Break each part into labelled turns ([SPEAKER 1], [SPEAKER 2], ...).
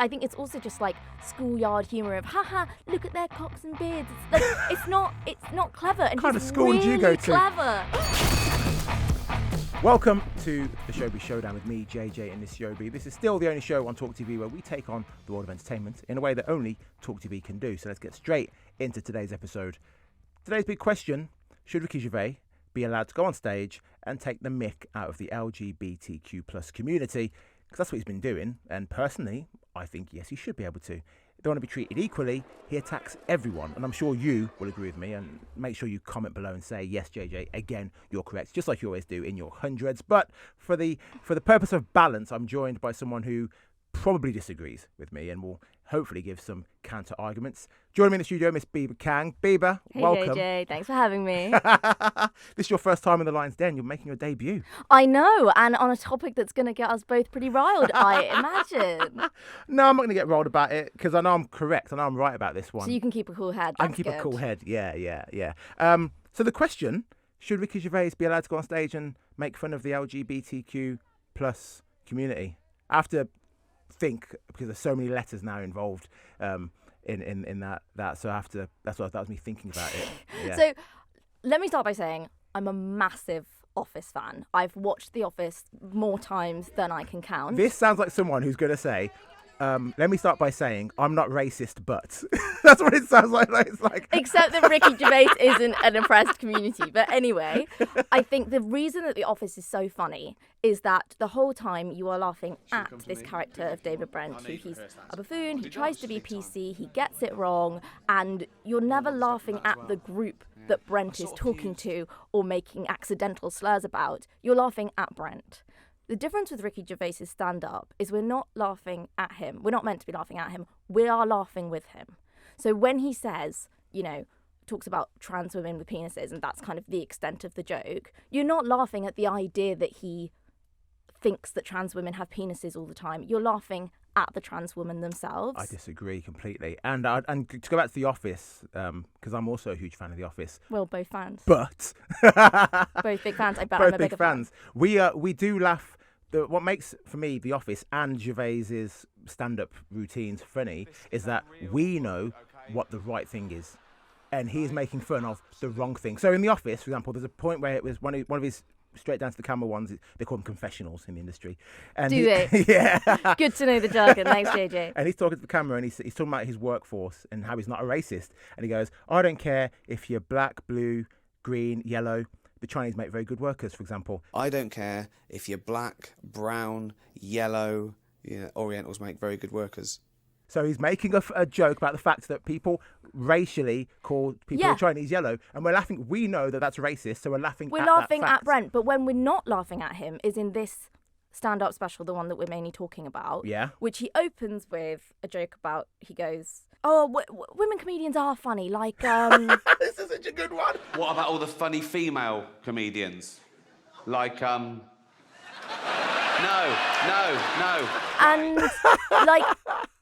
[SPEAKER 1] I think it's also just like schoolyard humour of, haha, look at their cocks and beards. It's like, it's not clever. And
[SPEAKER 2] What kind
[SPEAKER 1] he's
[SPEAKER 2] of school
[SPEAKER 1] really
[SPEAKER 2] did you go to?
[SPEAKER 1] Clever.
[SPEAKER 2] Welcome to the Showbiz Showdown with me, JJ Anisiobi. This is still the only show on TalkTV where we take on the world of entertainment in a way that only TalkTV can do. So let's get straight into today's episode. Today's big question: should Ricky Gervais be allowed to go on stage and take the mick out of the LGBTQ plus community? Because that's what he's been doing. And personally, I think yes, he should be able to. They want to be treated equally. He attacks everyone, and I'm sure you will agree with me. And make sure you comment below and say yes, JJ. Again, you're correct, just like you always do in your hundreds. But for the purpose of balance, I'm joined by someone who probably disagrees with me and will hopefully give some counter arguments. Joining me in the studio, Miss Biba Kang. Biba,
[SPEAKER 1] Hey,
[SPEAKER 2] welcome.
[SPEAKER 1] JJ, thanks for having me.
[SPEAKER 2] This is your first time in the Lion's Den. You're making your debut.
[SPEAKER 1] I know, and on a topic that's going to get us both pretty riled, I imagine.
[SPEAKER 2] No, I'm not going to get rolled about it because I know I'm correct. I know I'm right about this one.
[SPEAKER 1] So you can keep a cool head.
[SPEAKER 2] I can keep a cool head. Yeah. So the question: should Ricky Gervais be allowed to go on stage and make fun of the LGBTQ plus community? I have to think because there's so many letters now involved in that. So I have to. That was me thinking about it. Yeah.
[SPEAKER 1] So let me start by saying I'm a massive Office fan. I've watched The Office more times than I can count.
[SPEAKER 2] This sounds like someone who's going to say, let me start by saying I'm not racist, but that's what it sounds like. It's like
[SPEAKER 1] Except that Ricky Gervais isn't an oppressed community. But anyway, I think the reason that The Office is so funny is that the whole time you are laughing at this character of David Brent, who he's a buffoon, he tries to be PC, he gets it wrong, and you're never laughing at the group that Brent is talking to or making accidental slurs about. You're laughing at Brent. The difference with Ricky Gervais' stand-up is we're not laughing at him. We're not meant to be laughing at him. We are laughing with him. So when he says, talks about trans women with penises, and that's kind of the extent of the joke, you're not laughing at the idea that he thinks that trans women have penises all the time. You're laughing at the trans women themselves.
[SPEAKER 2] I disagree completely. And to go back to The Office, because I'm also a huge fan of The Office.
[SPEAKER 1] Well, both fans.
[SPEAKER 2] But
[SPEAKER 1] Both big fans. I bet
[SPEAKER 2] both
[SPEAKER 1] I'm a
[SPEAKER 2] big
[SPEAKER 1] bigger
[SPEAKER 2] fans.
[SPEAKER 1] fan.
[SPEAKER 2] We do laugh. What makes for me The Office and Gervais's stand-up routines funny is that we know what the right thing is, and he is making fun of the wrong thing. So in The Office, for example, there's a point where it was one of his straight down to the camera ones. They call them confessionals in the industry. And
[SPEAKER 1] Do they?
[SPEAKER 2] Yeah.
[SPEAKER 1] Good to know the jargon. Thanks, JJ.
[SPEAKER 2] And he's talking to the camera and he's talking about his workforce and how he's not a racist. And he goes, I don't care if you're black, blue, green, yellow. The Chinese make very good workers, for example.
[SPEAKER 3] I don't care if you're black, brown, yellow. Orientals make very good workers.
[SPEAKER 2] So he's making a joke about the fact that people racially call people
[SPEAKER 1] Yeah.
[SPEAKER 2] Chinese yellow, and we're laughing. We know that that's racist, so we're laughing.
[SPEAKER 1] We're
[SPEAKER 2] at
[SPEAKER 1] laughing
[SPEAKER 2] that
[SPEAKER 1] at
[SPEAKER 2] fact.
[SPEAKER 1] Brent, but when we're not laughing at him is in this stand-up special, the one that we're mainly talking about.
[SPEAKER 2] Yeah.
[SPEAKER 1] Which he opens with a joke about. He goes, "Oh, women comedians are funny. Like,
[SPEAKER 2] This is such a good one.
[SPEAKER 4] What about all the funny female comedians? Like, no.
[SPEAKER 1] And like,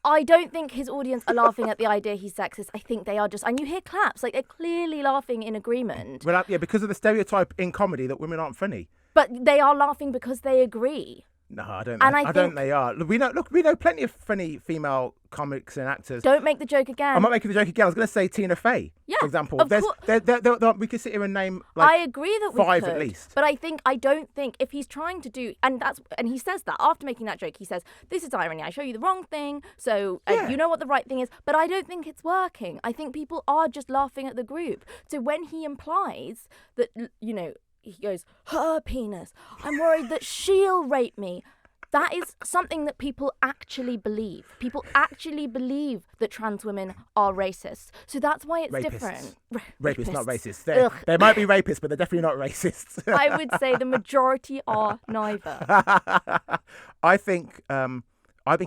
[SPEAKER 1] I don't think his audience are laughing at the idea he's sexist. I think they are just, and you hear claps, like they're clearly laughing in agreement.
[SPEAKER 2] Well, yeah, because of the stereotype in comedy that women aren't funny.
[SPEAKER 1] But they are laughing because they agree.
[SPEAKER 2] No, I don't.
[SPEAKER 1] And
[SPEAKER 2] I
[SPEAKER 1] I
[SPEAKER 2] don't.
[SPEAKER 1] think-
[SPEAKER 2] They are. We know plenty of funny female comics and actors.
[SPEAKER 1] Don't make the joke again.
[SPEAKER 2] I'm not making the joke again. I was going to say Tina Fey,
[SPEAKER 1] Yeah,
[SPEAKER 2] for example.
[SPEAKER 1] of course.
[SPEAKER 2] We could sit here and name like
[SPEAKER 1] I agree that we
[SPEAKER 2] five
[SPEAKER 1] could,
[SPEAKER 2] at least.
[SPEAKER 1] But I don't think if he's trying to do, and he says that after making that joke, he says, "This is irony. I show you the wrong thing, so you know what the right thing is." But I don't think it's working. I think people are just laughing at the group. So when he implies that, he goes, "Her penis. I'm worried that she'll rape me." That is something that people actually believe. People actually believe that trans women are racist. So that's why it's
[SPEAKER 2] Rapists.
[SPEAKER 1] different.
[SPEAKER 2] Rapists, not racists.
[SPEAKER 1] Ugh.
[SPEAKER 2] They might be rapists, but they're definitely not racists.
[SPEAKER 1] I would say the majority are neither.
[SPEAKER 2] I think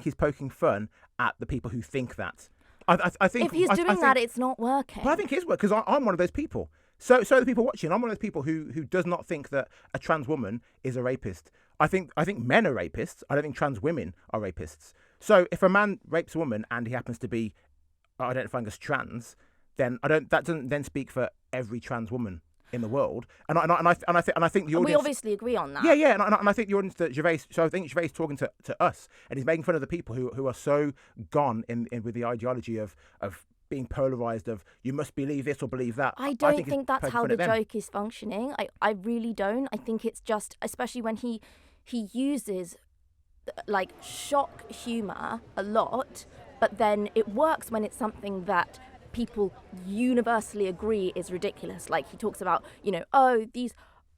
[SPEAKER 2] he's poking fun at the people who think that. I think
[SPEAKER 1] If he's doing that, it's not working.
[SPEAKER 2] But I think it is work because I'm one of those people. So are the people watching. I'm one of those people who does not think that a trans woman is a rapist. I think men are rapists. I don't think trans women are rapists. So if a man rapes a woman and he happens to be identifying as trans, then that doesn't then speak for every trans woman. in the world. And I think the audience.
[SPEAKER 1] We obviously agree on that.
[SPEAKER 2] Yeah, and I think the audience that Gervais. So I think Gervais is talking to us, and he's making fun of the people who are so gone in with the ideology of being polarized, of you must believe this or believe that.
[SPEAKER 1] I don't think that's how the joke is functioning. I really don't. I think it's just, especially when he uses like shock humor a lot, but then it works when it's something that people universally agree is ridiculous. Like he talks about, oh, these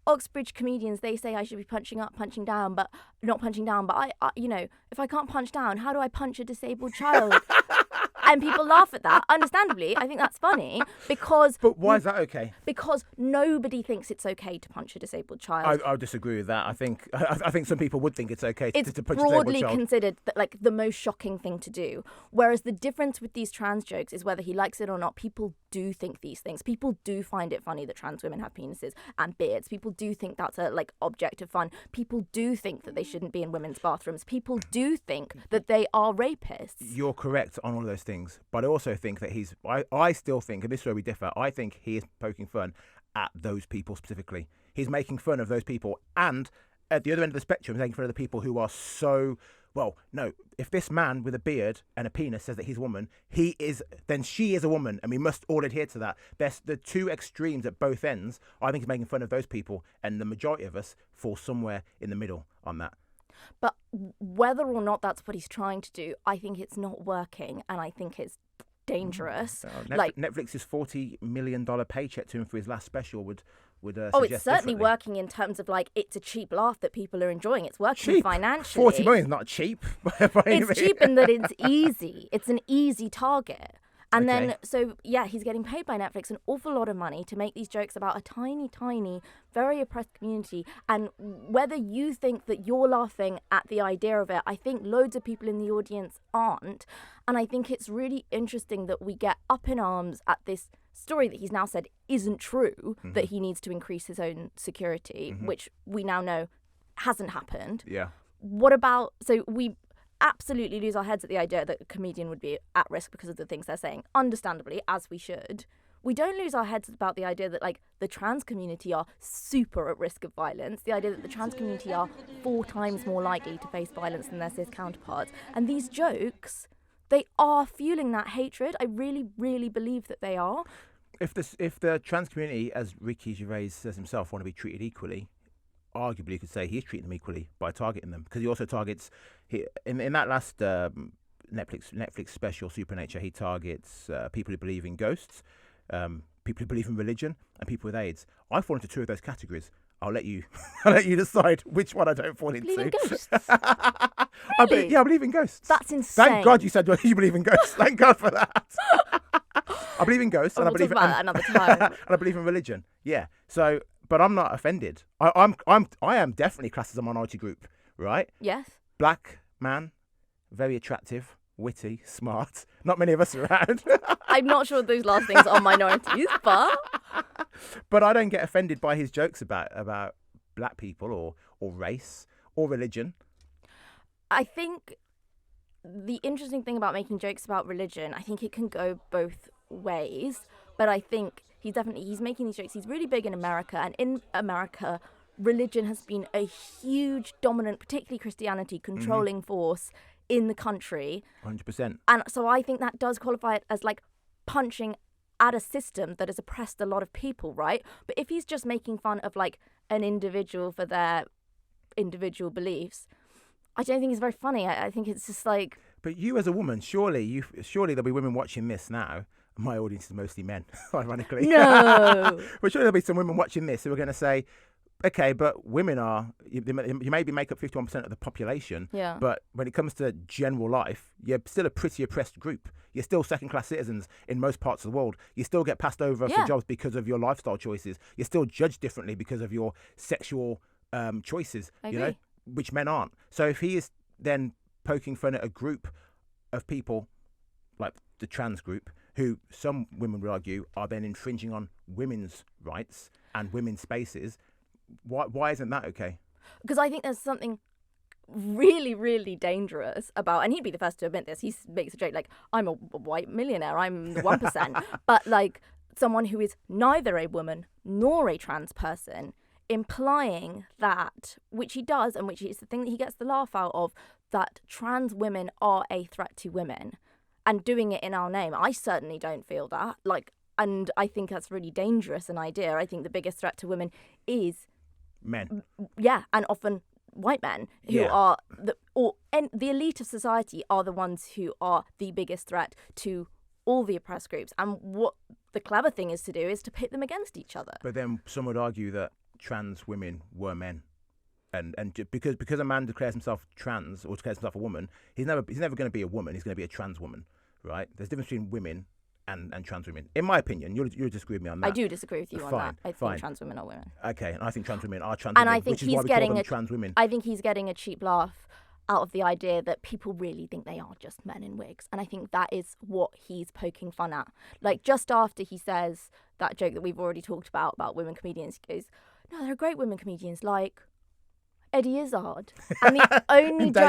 [SPEAKER 1] Oxbridge comedians, they say I should be punching up, punching down, but not punching down. But I if I can't punch down, how do I punch a disabled child? And people laugh at that, understandably. I think that's funny because...
[SPEAKER 2] But why is that okay?
[SPEAKER 1] Because nobody thinks it's okay to punch a disabled child.
[SPEAKER 2] I disagree with that. I think some people would think it's okay to punch a disabled child.
[SPEAKER 1] It's broadly considered like the most shocking thing to do. Whereas the difference with these trans jokes is whether he likes it or not, people do think these things. People do find it funny that trans women have penises and beards. People do think that's a object of fun. People do think that they shouldn't be in women's bathrooms. People do think that they are rapists.
[SPEAKER 2] You're correct on all of those things. But I also think that I still think, and this is where we differ, I think he is poking fun at those people specifically. He's making fun of those people, and at the other end of the spectrum, he's making fun of the people who are so, well, no, if this man with a beard and a penis says that he's a woman, then she is a woman, and we must all adhere to that. There's the two extremes at both ends. I think he's making fun of those people, and the majority of us fall somewhere in the middle on that.
[SPEAKER 1] But whether or not that's what he's trying to do, I think it's not working, and I think it's dangerous.
[SPEAKER 2] Netflix's $40 million paycheck to him for his last special would
[SPEAKER 1] Oh, it's certainly working in terms of it's a cheap laugh that people are enjoying. It's working financially.
[SPEAKER 2] 40 million is not cheap.
[SPEAKER 1] It's cheap in that it's easy. It's an easy target. And then, he's getting paid by Netflix an awful lot of money to make these jokes about a tiny, tiny, very oppressed community. And whether you think that you're laughing at the idea of it, I think loads of people in the audience aren't. And I think it's really interesting that we get up in arms at this story that he's now said isn't true, that he needs to increase his own security, which we now know hasn't happened.
[SPEAKER 2] Yeah.
[SPEAKER 1] What about, so we absolutely lose our heads at the idea that a comedian would be at risk because of the things they're saying, understandably, as we should. We don't lose our heads about the idea that the trans community are super at risk of violence, the idea that the trans community are 4 times more likely to face violence than their cis counterparts. And these jokes, they are fueling that hatred. I really, really believe that they are.
[SPEAKER 2] If the trans community, as Ricky Gervais says himself, want to be treated equally, arguably you could say he's treating them equally by targeting them, because he also targets in that last Netflix special Supernature, he targets people who believe in ghosts, people who believe in religion, and people with AIDS. I fall into 2 of those categories. I'll let you decide which one I don't fall into.
[SPEAKER 1] Believe in ghosts?
[SPEAKER 2] Really? I believe in ghosts.
[SPEAKER 1] That's insane.
[SPEAKER 2] Thank God you said you believe in ghosts. Thank God for that. I believe in ghosts, and I believe
[SPEAKER 1] about that another time.
[SPEAKER 2] and I believe in religion. Yeah. So, but I'm not offended. I am definitely classed as a minority group, right?
[SPEAKER 1] Yes.
[SPEAKER 2] Black man, very attractive, witty, smart. Not many of us around.
[SPEAKER 1] I'm not sure those last things are minorities, but
[SPEAKER 2] I don't get offended by his jokes about black people or race or religion.
[SPEAKER 1] I think the interesting thing about making jokes about religion, I think it can go both ways, but I think he's making these jokes. He's really big in America, and in America, religion has been a huge, dominant, particularly Christianity, controlling force in the country.
[SPEAKER 2] 100%.
[SPEAKER 1] And so I think that does qualify it as punching at a system that has oppressed a lot of people, right? But if he's just making fun of an individual for their individual beliefs, I don't think it's very funny. I think it's just
[SPEAKER 2] But you as a woman, surely there'll be women watching this now. My audience is mostly men, ironically.
[SPEAKER 1] No.
[SPEAKER 2] But surely there'll be some women watching this who are going to say, okay, but women you maybe make up 51% of the population,
[SPEAKER 1] yeah.
[SPEAKER 2] But when it comes to general life, you're still a pretty oppressed group. You're still second-class citizens in most parts of the world. You still get passed over for jobs because of your lifestyle choices. You're still judged differently because of your sexual choices,
[SPEAKER 1] I agree.
[SPEAKER 2] Which men aren't. So if he is then poking fun at a group of people, like the trans group, who some women would argue are then infringing on women's rights and women's spaces, why isn't that okay?
[SPEAKER 1] Because I think there's something really, really dangerous about, and he'd be the first to admit this, he makes a joke I'm a white millionaire, I'm the 1%. But someone who is neither a woman nor a trans person, implying that, which he does, and which is the thing that he gets the laugh out of, that trans women are a threat to women, and doing it in our name. I certainly don't feel that. And I think that's really dangerous an idea. I think the biggest threat to women is
[SPEAKER 2] men.
[SPEAKER 1] Yeah, and often white men who are the elite of society are the ones who are the biggest threat to all the oppressed groups. And what the clever thing is to do is to pit them against each other.
[SPEAKER 2] But then some would argue that trans women were men. And because a man declares himself trans or declares himself a woman, he's never going to be a woman. He's going to be a trans woman, right? There's a difference between women and trans women, in my opinion. You'll disagree with me on that.
[SPEAKER 1] I do disagree with you on that. I think trans women are women.
[SPEAKER 2] Okay, and I think trans women are trans
[SPEAKER 1] and
[SPEAKER 2] women,
[SPEAKER 1] I think
[SPEAKER 2] which is why we call them trans women.
[SPEAKER 1] I think he's getting a cheap laugh out of the idea that people really think they are just men in wigs. And I think that is what he's poking fun at. Like, just after he says that joke that we've already talked about women comedians, he goes, no, there are great women comedians like Eddie Izzard. And the only the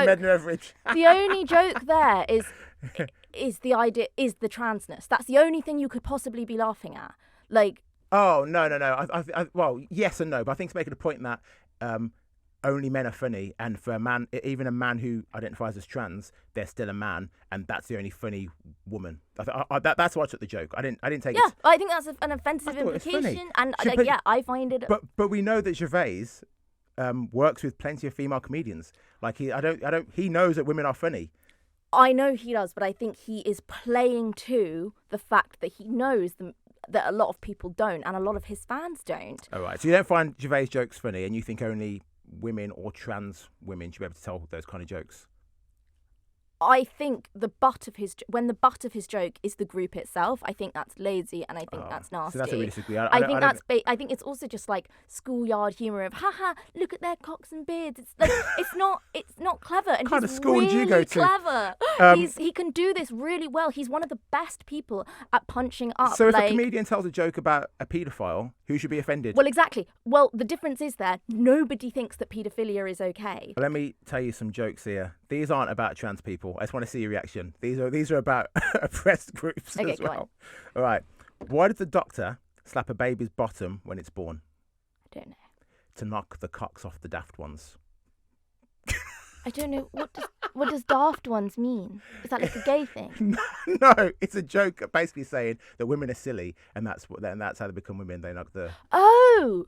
[SPEAKER 1] only joke there is the idea, is the transness. That's the only thing you could possibly be laughing at. Like,
[SPEAKER 2] oh, no. Well, yes and no, but I think it's making a point that only men are funny, and for a man, even a man who identifies as trans, they're still a man, and that's the only funny woman. That's why I took the joke. I didn't take it.
[SPEAKER 1] Yeah, I think that's an offensive implication, and I find it.
[SPEAKER 2] But we know that Gervais works with plenty of female comedians. Like he knows that women are funny.
[SPEAKER 1] I know he does, but I think he is playing to the fact that he knows that a lot of people don't, and a lot of his fans don't.
[SPEAKER 2] All right, so you don't find Gervais jokes funny, and you think only women or trans women should be able to tell those kind of jokes?
[SPEAKER 1] I think when the butt of his joke is the group itself, I think that's lazy, and I think that's nasty.
[SPEAKER 2] So that's what we disagree.
[SPEAKER 1] I think it's also just like schoolyard humor of haha, look at their cocks and beards. It's like it's not clever. And
[SPEAKER 2] what kind
[SPEAKER 1] he's
[SPEAKER 2] of school
[SPEAKER 1] really
[SPEAKER 2] did you go to?
[SPEAKER 1] Clever. He can do this really well. He's one of the best people at punching up.
[SPEAKER 2] So if a comedian tells a joke about a paedophile, who should be offended?
[SPEAKER 1] Well, exactly. Well, the difference is there. Nobody thinks that paedophilia is okay.
[SPEAKER 2] Let me tell you some jokes here. These aren't about trans people. I just want to see your reaction. These are about oppressed groups as well. All right. Why did the doctor slap a baby's bottom when it's born?
[SPEAKER 1] I don't know.
[SPEAKER 2] To knock the cocks off the daft ones.
[SPEAKER 1] I don't know. What does daft ones mean? Is that like a gay thing?
[SPEAKER 2] No, it's a joke basically saying that women are silly, and that's how they become women. They knock the.
[SPEAKER 1] Oh.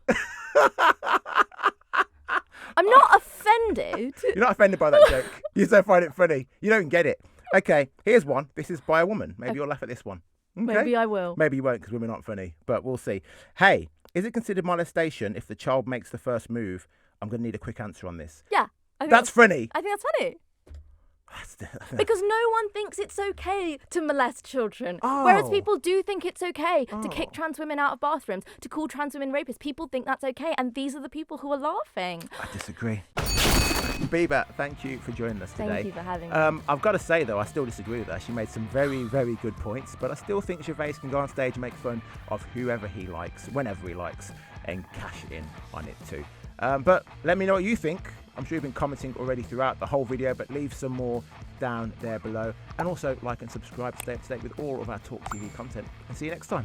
[SPEAKER 1] I'm not offended.
[SPEAKER 2] You're not offended by that joke. You just don't find it funny. You don't get it. Okay, here's one. This is by a woman. Maybe you'll laugh at this one. Okay?
[SPEAKER 1] Maybe I will.
[SPEAKER 2] Maybe you won't because women aren't funny, but we'll see. Hey, is it considered molestation if the child makes the first move? I'm going to need a quick answer on this.
[SPEAKER 1] Yeah.
[SPEAKER 2] That's funny.
[SPEAKER 1] I think that's funny. Because no one thinks it's okay to molest children.
[SPEAKER 2] Oh.
[SPEAKER 1] Whereas people do think it's okay to kick trans women out of bathrooms, to call trans women rapists. People think that's okay, and these are the people who are laughing.
[SPEAKER 2] I disagree. Biba, thank you for joining us today.
[SPEAKER 1] Thank you for having me.
[SPEAKER 2] I've got to say, though, I still disagree with her. She made some very, very good points, but I still think Gervais can go on stage and make fun of whoever he likes, whenever he likes, and cash in on it too. But let me know what you think. I'm sure you've been commenting already throughout the whole video, but leave some more down there below. And also like and subscribe to stay up to date with all of our TalkTV content. And see you next time.